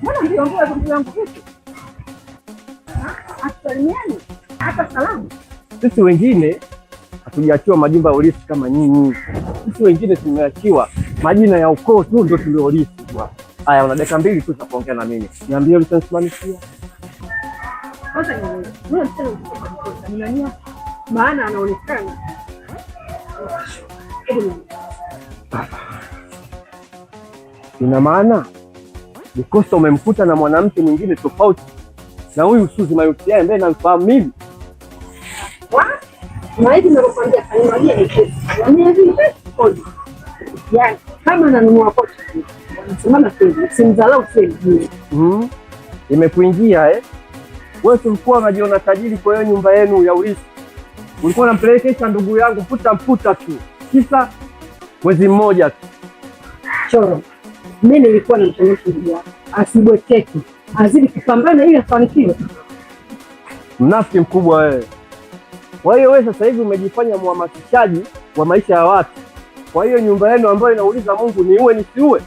Mbona niliongea ndugu yangu vipi? Asalimiani hata salamu. Sisi wengine hatujachiwa majumba ya urithi kama nyinyi. Sisi wengine tumeachiwa majina ya ukoo tu ndio tuliorithi. Haya, una dakika mbili tu za kuongea na mimi. Niambie ulichosimamishia. Kwanza ni maana anaonekana. Ina maana Bikosta umemkuta na mwanamke mwingine tofauti na huyu Suzi Mayuti ambaye namfahamu mimi. Kama nanunua kocha simama simdharau imekuingia wewe ulikuwa unajiona tajiri kwa hiyo nyumba yenu ya urithi. Ulikuwa unampelekesha ndugu yangu mputa tu. Kisa mwezi mmoja tu. Choro. Mimi nilikuwa namshawishi ndugu yako asibweteke, azidi kupambana ili afanikiwe. Mnafiki mkubwa wewe. Kwa hiyo wewe sasa hivi umejifanya mhamasishaji wa maisha ya watu. Kwa hiyo nyumba yenu ambayo inauliza Mungu ni uwe nisiue.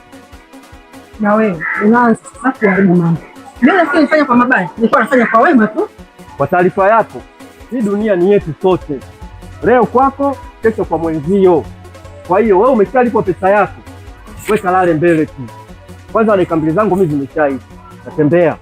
Na wewe unaanza sasa kuharibu mambo. Mimi nafikiri nifanya kwa mabaya, nilikuwa nafanya kwa wema tu. Kwa taarifa yako, hii dunia ni yetu sote. Leo kwako, kesho kwa mwenzio. Kwa hiyo wewe umeshalipwa pesa yako. Wewe kalale mbele tu. Kwanza dakika mbili zangu mimi zimeshaisha. Natembea.